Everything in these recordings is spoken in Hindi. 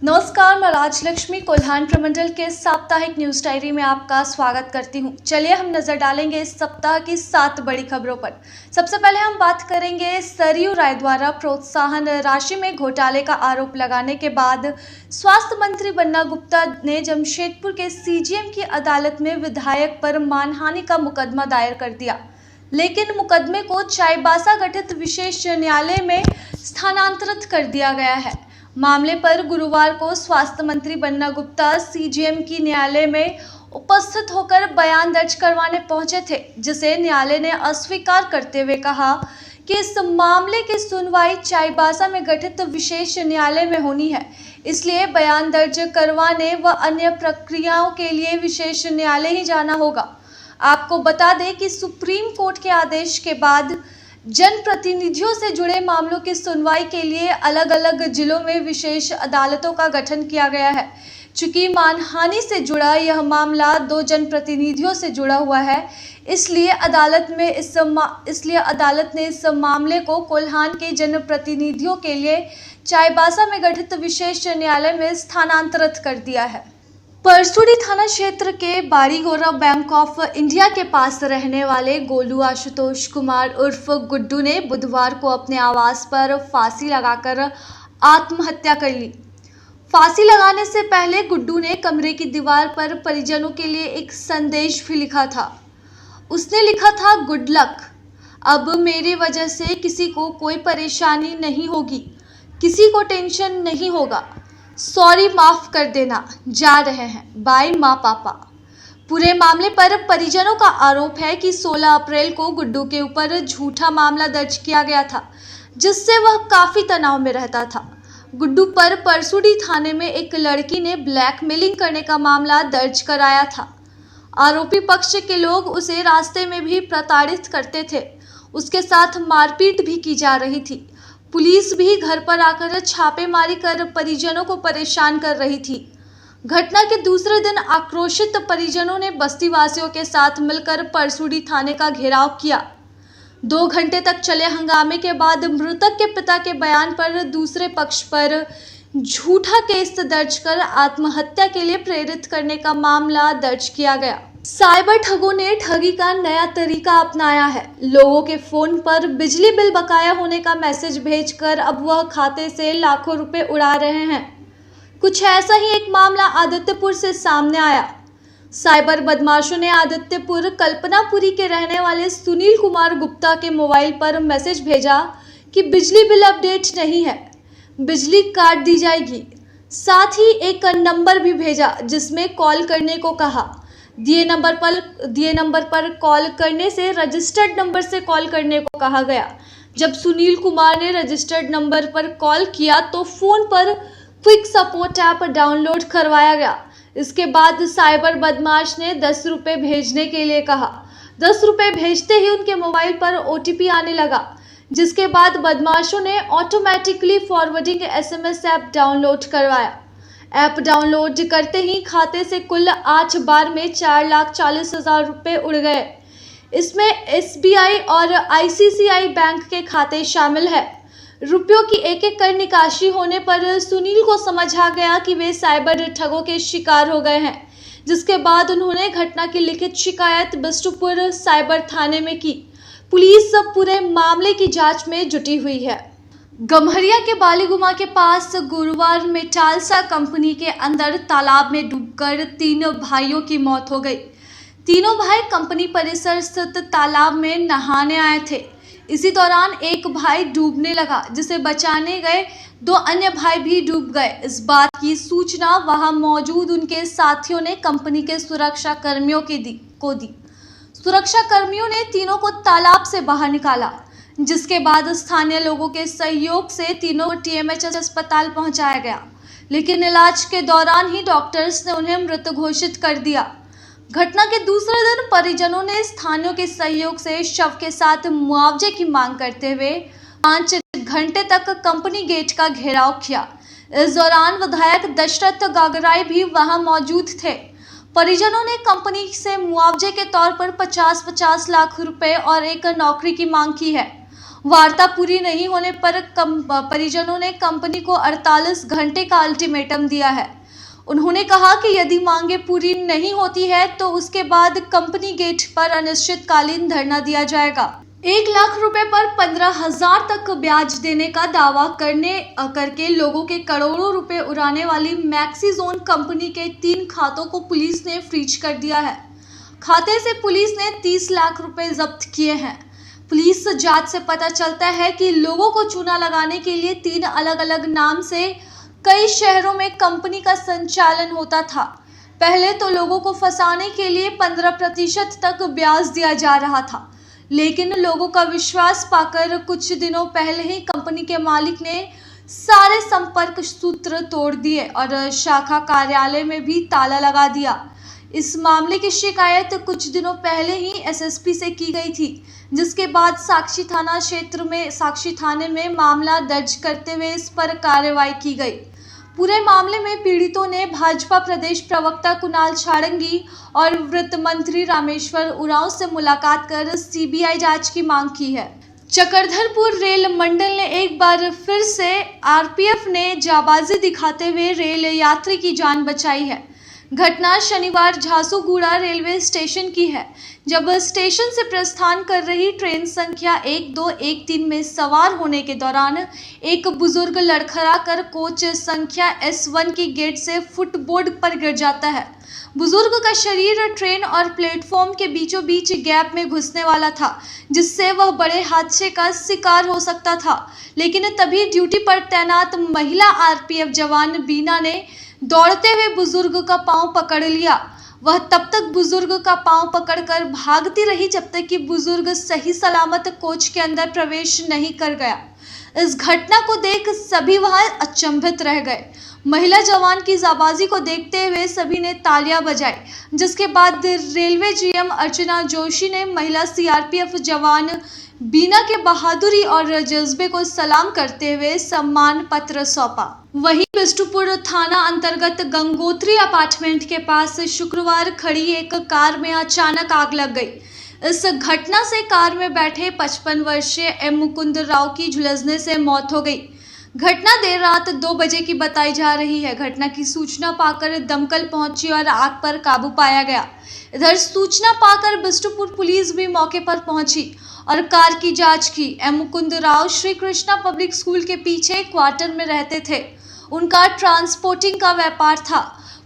नमस्कार, मैं राजलक्ष्मी कोल्हान प्रमंडल के साप्ताहिक न्यूज डायरी में आपका स्वागत करती हूं। चलिए हम नजर डालेंगे इस सप्ताह की 7 बड़ी खबरों पर। सबसे पहले हम बात करेंगे सरयू राय द्वारा प्रोत्साहन राशि में घोटाले का आरोप लगाने के बाद स्वास्थ्य मंत्री बन्ना गुप्ता ने जमशेदपुर के सीजीएम की अदालत में विधायक पर मानहानि का मुकदमा दायर कर दिया, लेकिन मुकदमे को चाईबासा गठित विशेष न्यायालय में स्थानांतरित कर दिया गया है। मामले पर गुरुवार को स्वास्थ्य मंत्री बन्ना गुप्ता सीजीएम की न्यायालय में उपस्थित होकर बयान दर्ज करवाने पहुंचे थे, जिसे न्यायालय ने अस्वीकार करते हुए कहा कि इस मामले की सुनवाई चाईबासा में गठित विशेष न्यायालय में होनी है, इसलिए बयान दर्ज करवाने व अन्य प्रक्रियाओं के लिए विशेष न्यायालय ही जाना होगा। आपको बता दें कि सुप्रीम कोर्ट के आदेश के बाद जनप्रतिनिधियों से जुड़े मामलों की सुनवाई के लिए अलग अलग जिलों में विशेष अदालतों का गठन किया गया है। चूंकि मानहानि से जुड़ा यह मामला 2 जनप्रतिनिधियों से जुड़ा हुआ है, इसलिए अदालत ने इस मामले को कोल्हान के जनप्रतिनिधियों के लिए चाईबासा में गठित विशेष न्यायालय में स्थानांतरित कर दिया है। परसुडी थाना क्षेत्र के बाड़ीगोरा बैंक ऑफ इंडिया के पास रहने वाले गोलू आशुतोष कुमार उर्फ गुड्डू ने बुधवार को अपने आवास पर फांसी लगाकर आत्महत्या कर ली। फांसी लगाने से पहले गुड्डू ने कमरे की दीवार पर परिजनों के लिए एक संदेश भी लिखा था। उसने लिखा था, गुड लक, अब मेरी वजह से किसी को कोई परेशानी नहीं होगी, किसी को टेंशन नहीं होगा, सॉरी, माफ कर देना, जा रहे हैं, बाय माँ पापा। पूरे मामले पर परिजनों का आरोप है कि 16 अप्रैल को गुड्डू के ऊपर झूठा मामला दर्ज किया गया था, जिससे वह काफी तनाव में रहता था। गुड्डू पर परसुडी थाने में एक लड़की ने ब्लैकमेलिंग करने का मामला दर्ज कराया था। आरोपी पक्ष के लोग उसे रास्ते में भी प्रताड़ित करते थे, उसके साथ मारपीट भी की जा रही थी। पुलिस भी घर पर आकर छापेमारी कर परिजनों को परेशान कर रही थी। घटना के दूसरे दिन आक्रोशित परिजनों ने बस्तीवासियों के साथ मिलकर परसुडी थाने का घेराव किया। 2 घंटे तक चले हंगामे के बाद मृतक के पिता के बयान पर दूसरे पक्ष पर झूठा केस दर्ज कर आत्महत्या के लिए प्रेरित करने का मामला दर्ज किया गया। साइबर ठगों ने ठगी का नया तरीका अपनाया है। लोगों के फोन पर बिजली बिल बकाया होने का मैसेज भेजकर अब वह खाते से लाखों रुपए उड़ा रहे हैं। कुछ ऐसा ही एक मामला आदित्यपुर से सामने आया। साइबर बदमाशों ने आदित्यपुर कल्पनापुरी के रहने वाले सुनील कुमार गुप्ता के मोबाइल पर मैसेज भेजा कि बिजली बिल अपडेट नहीं है, बिजली काट दी जाएगी। साथ ही एक नंबर भी भेजा जिसमें कॉल करने को कहा। दिए नंबर पर कॉल करने से रजिस्टर्ड नंबर से कॉल करने को कहा गया। जब सुनील कुमार ने रजिस्टर्ड नंबर पर कॉल किया तो फोन पर क्विक सपोर्ट ऐप डाउनलोड करवाया गया। इसके बाद साइबर बदमाश ने 10 रुपये भेजने के लिए कहा। 10 रुपये भेजते ही उनके मोबाइल पर OTP आने लगा, जिसके बाद बदमाशों ने automatically forwarding SMS app download करवाया। ऐप डाउनलोड करते ही खाते से कुल 8 बार में 4,40,000 रुपये उड़ गए। इसमें SBI और ICICI बैंक के खाते शामिल है। रुपयों की एक कर निकासी होने पर सुनील को समझ आ गया कि वे साइबर ठगों के शिकार हो गए हैं, जिसके बाद उन्होंने घटना की लिखित शिकायत बिष्टुपुर साइबर थाने में की। पुलिस पूरे मामले की जांच में जुटी हुई है। गम्हरिया के बालीगुमा के पास गुरुवार मेटाल्सा कंपनी के अंदर तालाब में डूबकर 3 भाइयों की मौत हो गई। तीनों भाई कंपनी परिसर स्थित तालाब में नहाने आए थे। इसी दौरान एक भाई डूबने लगा, जिसे बचाने गए 2 अन्य भाई भी डूब गए। इस बात की सूचना वहां मौजूद उनके साथियों ने कंपनी के सुरक्षा कर्मियों को दी। सुरक्षा कर्मियों ने तीनों को तालाब से बाहर निकाला, जिसके बाद स्थानीय लोगों के सहयोग से तीनों को TMH अस्पताल पहुंचाया गया, लेकिन इलाज के दौरान ही डॉक्टर्स ने उन्हें मृत घोषित कर दिया। घटना के दूसरे दिन परिजनों ने स्थानीयों के सहयोग से शव के साथ मुआवजे की मांग करते हुए 5 घंटे तक कंपनी गेट का घेराव किया। इस दौरान विधायक दशरथ गागराई भी वहां मौजूद थे। परिजनों ने कंपनी से मुआवजे के तौर पर 50-50 लाख रुपए और एक नौकरी की मांग की है। वार्ता पूरी नहीं होने पर परिजनों ने कंपनी को 48 घंटे का अल्टीमेटम दिया है। उन्होंने कहा कि यदि मांगे पूरी नहीं होती है तो उसके बाद कंपनी गेट पर अनिश्चितकालीन धरना दिया जाएगा। 1 लाख रुपए पर 15,000 तक ब्याज देने का दावा करके लोगों के करोड़ों रुपए उड़ाने वाली मैक्सिजोन कंपनी के 3 खातों को पुलिस ने फ्रीज कर दिया है। खाते से पुलिस ने 30 लाख रुपए जब्त किए हैं। पुलिस जांच से पता चलता है कि लोगों को चूना लगाने के लिए 3 अलग अलग नाम से कई शहरों में कंपनी का संचालन होता था। पहले तो लोगों को फंसाने के लिए 15% तक ब्याज दिया जा रहा था, लेकिन लोगों का विश्वास पाकर कुछ दिनों पहले ही कंपनी के मालिक ने सारे संपर्क सूत्र तोड़ दिए और शाखा कार्यालय में भी ताला लगा दिया। इस मामले की शिकायत कुछ दिनों पहले ही एसएसपी से की गई थी, जिसके बाद साक्षी थाने में मामला दर्ज करते हुए इस पर कार्रवाई की गई। पूरे मामले में पीड़ितों ने भाजपा प्रदेश प्रवक्ता कुणाल छाड़ंगी और वित्त मंत्री रामेश्वर उरांव से मुलाकात कर सीबीआई जांच की मांग की है। चक्रधरपुर रेल मंडल ने एक बार फिर से आरपीएफ ने जाबाजी दिखाते हुए रेल यात्री की जान बचाई है। घटना शनिवार झांसूगुड़ा रेलवे स्टेशन की है, जब स्टेशन से प्रस्थान कर रही ट्रेन संख्या 1213 में सवार होने के दौरान एक बुजुर्ग लड़खड़ा कर कोच संख्या S1 की गेट से फुटबोर्ड पर गिर जाता है। बुजुर्ग का शरीर ट्रेन और प्लेटफॉर्म के बीचों बीच गैप में घुसने वाला था, जिससे वह बड़े हादसे का शिकार हो सकता था। लेकिन तभी ड्यूटी पर तैनात महिला आरपीएफ जवान बीना ने दौड़ते हुए बुजुर्ग का पांव पकड़ लिया। वह तब तक बुजुर्ग का पांव पकड़कर भागती रही जब तक कि बुजुर्ग सही सलामत कोच के अंदर प्रवेश नहीं कर गया। इस घटना को देख सभी वहां अचंभित रह गए। महिला जवान की जाबाजी को देखते हुए सभी ने तालियां बजाई, जिसके बाद रेलवे जीएम अर्चना जोशी ने महिला सीआरपीएफ जवान बीना के बहादुरी और जज्बे को सलाम करते हुए सम्मान पत्र सौंपा। वहीं बिष्टुपुर थाना अंतर्गत गंगोत्री अपार्टमेंट के पास शुक्रवार खड़ी एक कार में अचानक आग लग गई। इस घटना से कार में बैठे 55 वर्षीय एम मुकुंद राव की झुलसने से मौत हो गई। घटना देर रात 2 बजे की बताई जा रही है। घटना की सूचना पाकर दमकल पहुंची और आग पर काबू पाया गया। इधर सूचना पाकर बिष्टुपुर पुलिस भी मौके पर पहुंची और कार की जांच की। M Mukund Rao Shri Krishna public school के पीछे क्वार्टर में रहते थे। उनका ट्रांसपोर्टिंग का व्यापार था।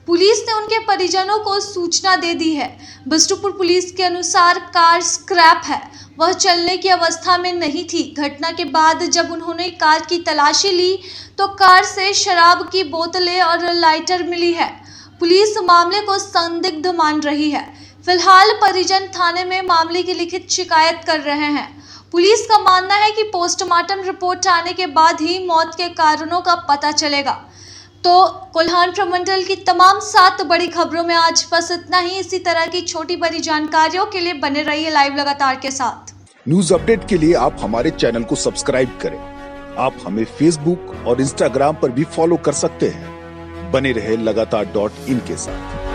पुलिस ने उनके परिजनों को सूचना दे दी है। बिष्टुपुर पुलिस के अनुसार कार स्क्रैप है, वह चलने की अवस्था में नहीं थी। घटना के बाद जब उन्होंने कार की तलाशी ली तो कार से शराब की बोतलें और लाइटर मिली है। पुलिस मामले को संदिग्ध मान रही है। फिलहाल परिजन थाने में मामले की लिखित शिकायत कर रहे हैं। पुलिस का मानना है कि पोस्टमार्टम रिपोर्ट आने के बाद ही मौत के कारणों का पता चलेगा। तो कोल्हान प्रमंडल की तमाम 7 बड़ी खबरों में आज बस इतना ही। इसी तरह की छोटी बड़ी जानकारियों के लिए बने रहिए लाइव लगातार के साथ। न्यूज अपडेट के लिए आप हमारे चैनल को सब्सक्राइब करें। आप हमें फेसबुक और इंस्टाग्राम पर भी फॉलो कर सकते हैं। बने रहे लगातार.in के साथ।